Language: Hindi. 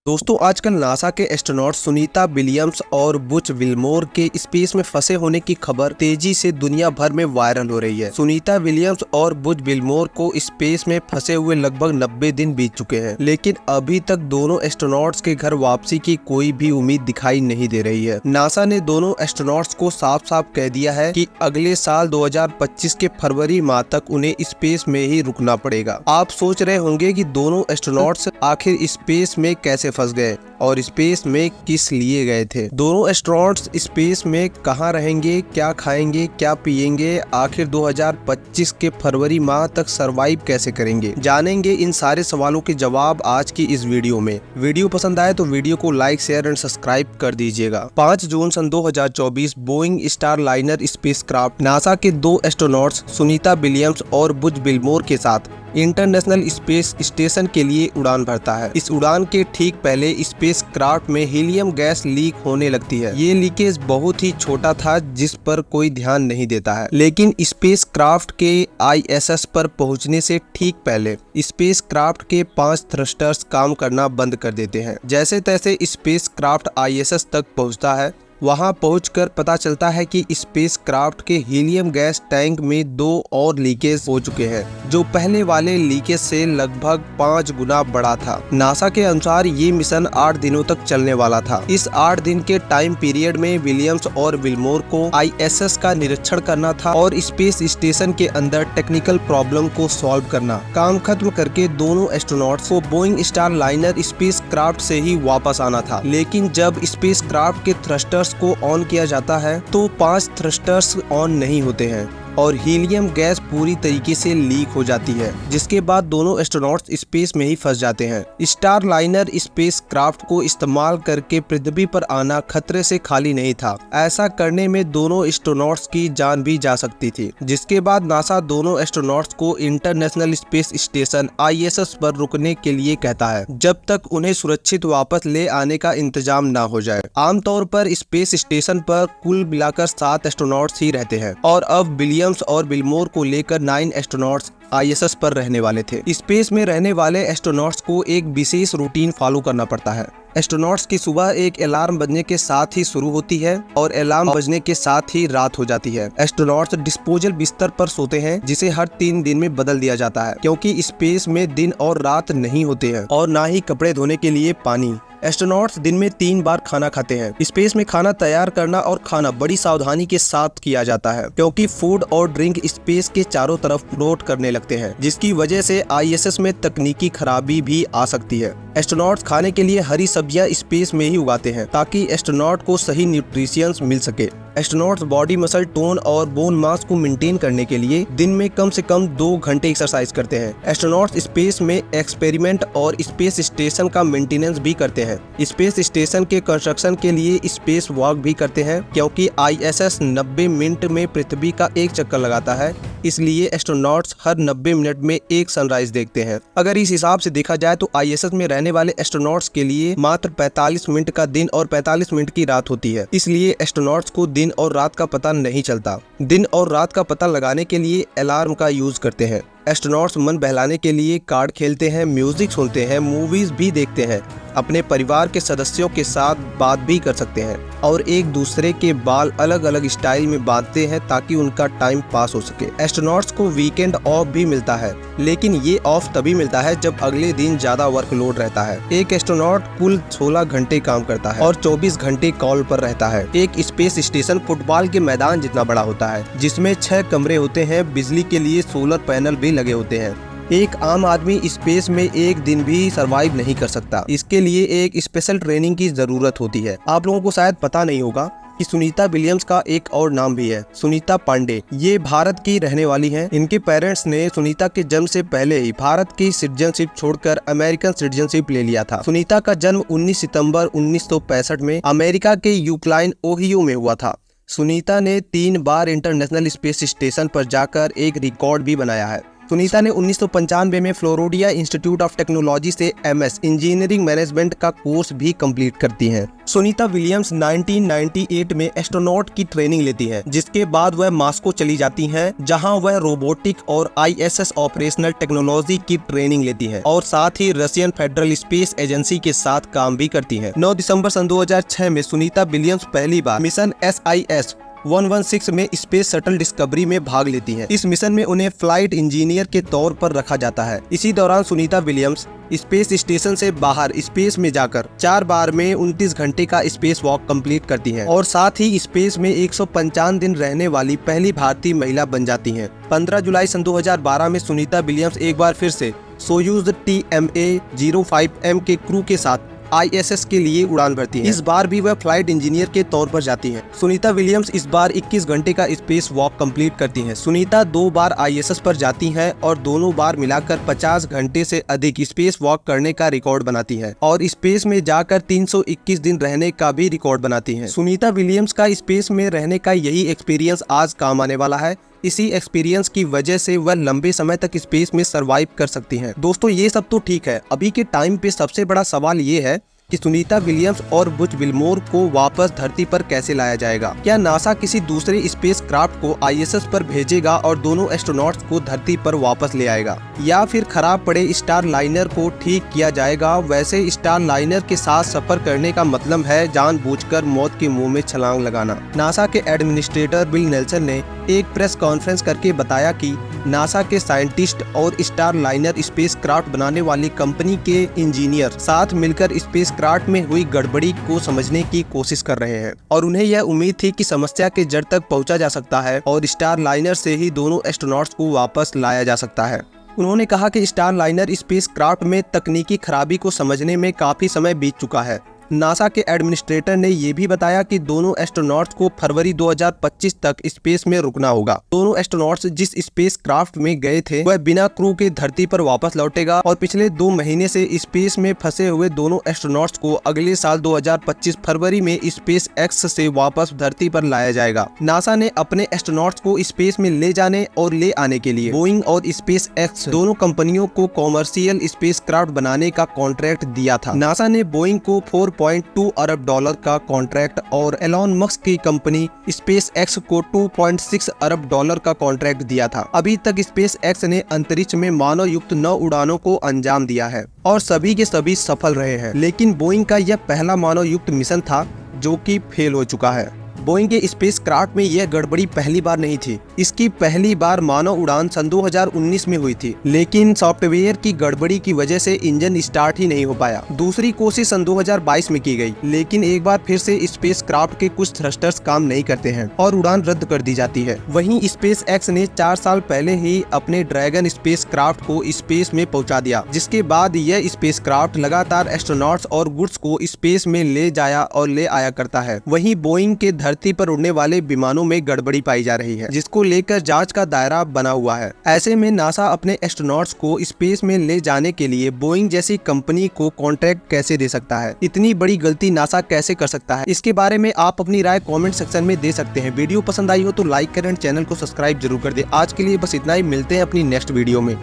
दोस्तों आजकल नासा के एस्ट्रोनॉट सुनीता विलियम्स और बुच विल्मोर के स्पेस में फंसे होने की खबर तेजी से दुनिया भर में वायरल हो रही है। सुनीता विलियम्स और बुच विल्मोर को स्पेस में फंसे हुए लगभग 90 दिन बीत चुके हैं, लेकिन अभी तक दोनों एस्ट्रोनॉट्स के घर वापसी की कोई भी उम्मीद दिखाई नहीं दे रही है। नासा ने दोनों एस्ट्रोनॉट्स को साफ साफ कह दिया है कि अगले साल 2025 के फरवरी माह तक उन्हें स्पेस में ही रुकना पड़ेगा। आप सोच रहे होंगे कि दोनों एस्ट्रोनॉट्स आखिर स्पेस में कैसे फंस गए और स्पेस में किस लिए गए थे। दोनों एस्ट्रोनॉट्स स्पेस में कहां रहेंगे, क्या खाएंगे, क्या पिएंगे, आखिर 2025 के फरवरी माह तक सरवाइव कैसे करेंगे, जानेंगे इन सारे सवालों के जवाब आज की इस वीडियो में। वीडियो पसंद आए तो वीडियो को लाइक, शेयर एंड सब्सक्राइब कर दीजिएगा। 5 जून सन 2024 बोइंग स्टारलाइनर स्पेसक्राफ्ट नासा के 2 एस्ट्रोनॉट्स सुनीता विलियम्स और बुच विल्मोर के साथ इंटरनेशनल स्पेस स्टेशन के लिए उड़ान भरता है। इस उड़ान के ठीक पहले स्पेस क्राफ्ट में हीलियम गैस लीक होने लगती है। ये लीकेज बहुत ही छोटा था जिस पर कोई ध्यान नहीं देता है, लेकिन स्पेस क्राफ्ट के ISS पर पहुंचने से ठीक पहले स्पेस क्राफ्ट के 5 थ्रस्टर्स काम करना बंद कर देते हैं। जैसे तैसे स्पेस क्राफ्ट ISS तक पहुंचता है। वहां पहुंचकर पता चलता है कि स्पेस क्राफ्ट के हीलियम गैस टैंक में 2 और लीकेज हो चुके हैं, जो पहले वाले लीकेज से लगभग 5 गुना बड़ा था। नासा के अनुसार ये मिशन 8 दिनों तक चलने वाला था। इस 8 दिन के टाइम पीरियड में विलियम्स और विल्मोर को ISS का निरीक्षण करना था और स्पेस स्टेशन के अंदर टेक्निकल प्रॉब्लम को सॉल्व करना। काम खत्म करके दोनों एस्ट्रोनॉट्स को बोइंग स्टारलाइनर स्पेस क्राफ्ट से ही वापस आना था, लेकिन जब स्पेस क्राफ्ट के थ्रस्टर्स को ऑन किया जाता है तो 5 थ्रस्टर्स ऑन नहीं होते हैं और हीलियम गैस पूरी तरीके से लीक हो जाती है, जिसके बाद दोनों एस्ट्रोनॉट्स स्पेस में ही फंस जाते हैं। स्टारलाइनर स्पेस क्राफ्ट को इस्तेमाल करके पृथ्वी पर आना खतरे से खाली नहीं था। ऐसा करने में दोनों एस्ट्रोनॉट्स की जान भी जा सकती थी, जिसके बाद नासा दोनों एस्ट्रोनॉट्स को इंटरनेशनल स्पेस स्टेशन ISS पर रुकने के लिए कहता है, जब तक उन्हें सुरक्षित वापस ले आने का इंतजाम न हो जाए। आमतौर पर स्पेस स्टेशन पर कुल मिलाकर 7 एस्ट्रोनॉट्स ही रहते हैं और अब विलियम्स और विल्मोर को लेकर 9 एस्ट्रोनॉट्स ISS पर रहने वाले थे। स्पेस में रहने वाले एस्ट्रोनॉट्स को एक विशेष रूटीन फॉलो करना पड़ता है। एस्ट्रोनॉट्स की सुबह एक अलार्म बजने के साथ ही शुरू होती है और अलार्म बजने के साथ ही रात हो जाती है। एस्ट्रोनॉट्स डिस्पोजल बिस्तर पर सोते हैं, जिसे हर 3 दिन में बदल दिया जाता है, क्योंकि स्पेस में दिन और रात नहीं होते हैं और ना ही कपड़े धोने के लिए पानी। एस्ट्रोनॉट्स दिन में 3 बार खाना खाते हैं। स्पेस में खाना तैयार करना और खाना बड़ी सावधानी के साथ किया जाता है, क्योंकि फूड और ड्रिंक स्पेस के चारों तरफ फ्लोट करने लगते हैं, जिसकी वजह से ISS में तकनीकी खराबी भी आ सकती है। एस्ट्रोनॉट्स खाने के लिए हरी सब्जियां स्पेस में ही उगाते हैं ताकि एस्ट्रोनॉट को सही न्यूट्रिशंस मिल सके। एस्ट्रोनॉट्स बॉडी मसल टोन और बोन मास को मेंटेन करने के लिए दिन में कम से कम 2 घंटे एक्सरसाइज करते हैं। एस्ट्रोनॉट्स स्पेस में एक्सपेरिमेंट और स्पेस स्टेशन का मेंटेनेंस भी करते हैं। स्पेस स्टेशन के कंस्ट्रक्शन के लिए स्पेस वॉक भी करते हैं, क्योंकि ISS 90 मिनट में पृथ्वी का एक चक्कर लगाता है, इसलिए एस्ट्रोनॉट्स हर 90 मिनट में एक सनराइज देखते हैं। अगर इस हिसाब से देखा जाए तो ISS में रहने वाले एस्ट्रोनॉट्स के लिए मात्र 45 मिनट का दिन और 45 मिनट की रात होती है, इसलिए एस्ट्रोनॉट्स को दिन और रात का पता नहीं चलता। दिन और रात का पता लगाने के लिए अलार्म का यूज करते हैं। एस्ट्रोनॉट्स मन बहलाने के लिए कार्ड खेलते हैं, म्यूजिक सुनते हैं, मूवीज भी देखते हैं, अपने परिवार के सदस्यों के साथ बात भी कर सकते हैं और एक दूसरे के बाल अलग अलग स्टाइल में बांधते हैं ताकि उनका टाइम पास हो सके। एस्ट्रोनॉट्स को वीकेंड ऑफ भी मिलता है, लेकिन ये ऑफ तभी मिलता है जब अगले दिन ज्यादा वर्कलोड रहता है। एक एस्ट्रोनॉट कुल 16 घंटे काम करता है और 24 घंटे कॉल पर रहता है। एक स्पेस स्टेशन फुटबॉल के मैदान जितना बड़ा होता है, जिसमें 6 कमरे होते हैं। बिजली के लिए सोलर पैनल भी लगे होते हैं। एक आम आदमी स्पेस में एक दिन भी सरवाइव नहीं कर सकता। इसके लिए एक स्पेशल ट्रेनिंग की जरूरत होती है। आप लोगों को शायद पता नहीं होगा कि सुनीता विलियम्स का एक और नाम भी है, सुनीता पांडे। ये भारत की रहने वाली हैं। इनके पेरेंट्स ने सुनीता के जन्म से पहले ही भारत की सिटीजनशिप छोड़कर अमेरिकन सिटीजनशिप ले लिया था। सुनीता का जन्म 19 सितंबर 1965 में अमेरिका के यूक्लाइन ओहियो में हुआ था। सुनीता ने 3 बार इंटरनेशनल स्पेस स्टेशन पर जाकर एक रिकॉर्ड भी बनाया है। सुनीता ने 1995 में फ्लोरिडा इंस्टीट्यूट ऑफ टेक्नोलॉजी से MS इंजीनियरिंग मैनेजमेंट का कोर्स भी कंप्लीट करती हैं। सुनीता विलियम्स 1998 में एस्ट्रोनॉट की ट्रेनिंग लेती है, जिसके बाद वह मॉस्को चली जाती हैं, जहां वह रोबोटिक और ISS ऑपरेशनल टेक्नोलॉजी की ट्रेनिंग लेती है और साथ ही रशियन फेडरल स्पेस एजेंसी के साथ काम भी करती है। 9 दिसंबर सन 2006 में सुनीता विलियम्स पहली बार मिशन SIS 116 में स्पेस शटल डिस्कवरी में भाग लेती हैं। इस मिशन में उन्हें फ्लाइट इंजीनियर के तौर पर रखा जाता है। इसी दौरान सुनीता विलियम्स स्पेस स्टेशन से बाहर स्पेस में जाकर 4 बार में 29 घंटे का स्पेस वॉक कंप्लीट करती हैं और साथ ही स्पेस में 155 दिन रहने वाली पहली भारतीय महिला बन जाती हैं। 15 जुलाई सन 2012 में सुनीता विलियम्स एक बार फिर से सोयूज TMA-05M के क्रू के साथ ISS के लिए उड़ान भरती है। इस बार भी वह फ्लाइट इंजीनियर के तौर पर जाती हैं। सुनीता विलियम्स इस बार 21 घंटे का स्पेस वॉक कंप्लीट करती हैं। सुनीता 2 बार ISS पर जाती हैं और दोनों बार मिलाकर 50 घंटे से अधिक स्पेस वॉक करने का रिकॉर्ड बनाती है और स्पेस में जाकर 321 दिन रहने का भी रिकॉर्ड बनाती है। सुनीता विलियम्स का स्पेस में रहने का यही एक्सपीरियंस आज काम आने वाला है। इसी एक्सपीरियंस की वजह से वह लंबे समय तक स्पेस में सरवाइव कर सकती हैं। दोस्तों, ये सब तो ठीक है। अभी के टाइम पे सबसे बड़ा सवाल ये है कि सुनीता विलियम्स और बुच विल्मोर को वापस धरती पर कैसे लाया जाएगा। क्या नासा किसी दूसरे स्पेस क्राफ्ट को ISS पर भेजेगा और दोनों एस्ट्रोनॉट्स को धरती पर वापस ले आएगा, या फिर खराब पड़े स्टार लाइनर को ठीक किया जाएगा। वैसे स्टार लाइनर के साथ सफर करने का मतलब है जानबूझकर मौत के मुंह में छलांग लगाना। नासा के एडमिनिस्ट्रेटर बिल नेल्सन ने एक प्रेस कॉन्फ्रेंस करके बताया कि नासा के साइंटिस्ट और स्टार लाइनर स्पेस क्राफ्ट बनाने वाली कंपनी के इंजीनियर साथ मिलकर स्पेस क्राफ्ट में हुई गड़बड़ी को समझने की कोशिश कर रहे हैं और उन्हें यह उम्मीद थी कि समस्या के जड़ तक पहुंचा जा सकता है और स्टार लाइनर से ही दोनों एस्ट्रोनॉट्स को वापस लाया जा सकता है। उन्होंने कहा कि स्टार लाइनर स्पेस क्राफ्ट में तकनीकी खराबी को समझने में काफी समय बीत चुका है। नासा के एडमिनिस्ट्रेटर ने यह भी बताया कि दोनों एस्ट्रोनॉट्स को फरवरी 2025 तक स्पेस में रुकना होगा। दोनों एस्ट्रोनॉट्स जिस स्पेस क्राफ्ट में गए थे वह बिना क्रू के धरती पर वापस लौटेगा और पिछले 2 महीने से स्पेस में फंसे हुए दोनों एस्ट्रोनॉट्स को अगले साल 2025 फरवरी में स्पेस एक्स से वापस धरती पर लाया जाएगा। नासा ने अपने एस्ट्रोनॉट्स को स्पेस में ले जाने और ले आने के लिए बोइंग और स्पेस एक्स दोनों कंपनियों को कॉमर्शियल स्पेस क्राफ्ट बनाने का कॉन्ट्रैक्ट दिया था। नासा ने बोइंग को 4.2 अरब डॉलर का कॉन्ट्रैक्ट और एलॉन मस्क की कंपनी स्पेस एक्स को 2.6 अरब डॉलर का कॉन्ट्रैक्ट दिया था। अभी तक स्पेस एक्स ने अंतरिक्ष में मानव युक्त 9 उड़ानों को अंजाम दिया है और सभी के सभी सफल रहे हैं, लेकिन बोइंग का यह पहला मानव युक्त मिशन था जो कि फेल हो चुका है। बोइंग के स्पेस क्राफ्ट में यह गड़बड़ी पहली बार नहीं थी। इसकी पहली बार मानव उड़ान सन 2019 में हुई थी, लेकिन सॉफ्टवेयर की गड़बड़ी की वजह से इंजन स्टार्ट ही नहीं हो पाया। दूसरी कोशिश सन 2022 में की गई, लेकिन एक बार फिर से स्पेस क्राफ्ट के कुछ थ्रस्टर्स काम नहीं करते हैं और उड़ान रद्द कर दी जाती है। वहीं स्पेस एक्स ने 4 साल पहले ही अपने ड्रैगन स्पेस क्राफ्ट को स्पेस में पहुंचा दिया, जिसके बाद यह स्पेस क्राफ्ट लगातार एस्ट्रोनॉट्स और गुड्स को स्पेस में ले जाया और ले आया करता है। वहीं बोइंग के धरती पर उड़ने वाले विमानों में गड़बड़ी पाई जा रही है, जिसको लेकर जांच का दायरा बना हुआ है। ऐसे में नासा अपने एस्ट्रोनॉट्स को स्पेस में ले जाने के लिए बोइंग जैसी कंपनी को कॉन्ट्रैक्ट कैसे दे सकता है? इतनी बड़ी गलती नासा कैसे कर सकता है? इसके बारे में आप अपनी राय कमेंट सेक्शन में दे सकते हैं। वीडियो पसंद आई हो तो लाइक करें, चैनल को सब्सक्राइब जरूर कर दें। आज के लिए बस इतना ही, मिलते हैं अपनी नेक्स्ट वीडियो में।